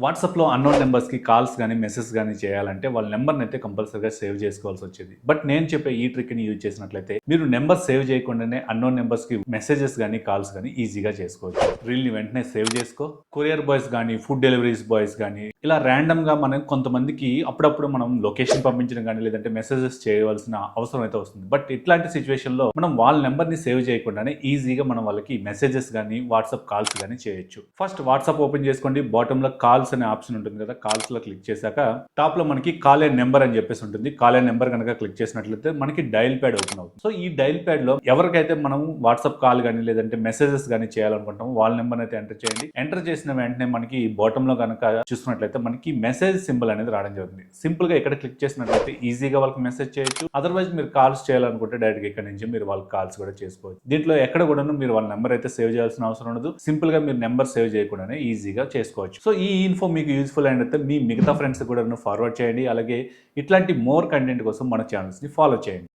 వాట్సాప్‌లో unknown నంబర్స్‌కి calls గాని, message గాని చేయాలంటే వాళ్ళ నంబర్‌ని అయితే కంపల్సరీగా సేవ్ చేసుకోవాల్సి వచ్చేది. బట్ నేను చెప్పే ఈ ట్రిక్‌ని యూజ్ చేసినట్లయితే మీరు నంబర్ సేవ్ చేయకుండానే అన్నోన్ నంబర్స్‌కి మెసేజెస్ గాని, కాల్స్ గాని ఈజీగా చేసుకోవచ్చు. రీల్‌ని వెంటనే సేవ్ చేసుకో. కొరియర్ బాయ్స్ గాని, ఫుడ్ డెలివరీస్ బాయ్స్ గాని ఇలా ర్యాండమ్‌గా మనం కొంతమందికి అప్పుడప్పుడు మనం లొకేషన్ పంపించడం గాని, లేదంటే మెసేజెస్ చేయవలసిన అవసరం అయితే వస్తుంది. బట్ ఇట్లాంటి సిట్యుయేషన్‌లో మనం వాళ్ళ నంబర్‌ని సేవ్ చేయకుండానే ఈజీగా మనం వాళ్ళకి మెసేజెస్ గాని, వాట్సాప్ కాల్స్ గాని చేయొచ్చు. ఫస్ట్ వాట్సాప్ ఓపెన్ చేసుకోండి. బాటమ్‌లో కాల్స్ అనే ఆప్షన్ ఉంటుంది కదా, కాల్స్ లో క్లిక్ చేశాక టాప్ లో మనకి కాల్ ఏ నెంబర్ అని చెప్పేసి ఉంటుంది. కాల్ ఏ నెంబర్ కనుక క్లిక్ చేసినట్లయితే మనకి డైల్ ప్యాడ్ ఓపెన్ అవుతుంది. సో ఈ డైల్ ప్యాడ్ లో ఎవరికైతే మనం వాట్సాప్ కాల్ కానీ లేదంటే మెసేజెస్ కానీ చేయాలనుకుంటామో వాళ్ళ నెంబర్ అయితే ఎంటర్ చేయండి. ఎంటర్ చేసిన వెంటనే మనకి బాటమ్ లో కనుక చూసుకున్నట్లయితే మనకి మెసేజ్ సింబల్ అనేది రావడం జరుగుతుంది. సింపుల్ గా ఇక్కడ క్లిక్ చేసినట్లయితే ఈజీగా వాళ్ళకి మెసేజ్ చేయొచ్చు. అదర్వైజ్ మీరు కాల్స్ చేయాలనుకుంటే డైరెక్ట్ గా ఇక్కడ నుంచి మీరు వాళ్ళకి కాల్స్ కూడా చేసుకోవచ్చు. దీంట్లో ఎక్కడ కూడా మీరు వాళ్ళ నెంబర్ అయితే సేవ్ చేయాల్సిన అవసరం ఉండదు. సింపుల్ గా మీరు నెంబర్ సేవ్ చేయకుండానే ఈజీగా చేసుకోవచ్చు. సో ఈ ఇన్ఫో మీకు యూజ్ఫుల్ అయినట్లయితే మీ మిగతా ఫ్రెండ్స్ కూడా ఫార్వర్డ్ చేయండి. అలాగే ఇట్లాంటి మోర్ కంటెంట్ కోసం మన ఛానల్స్ని ఫాలో చేయండి.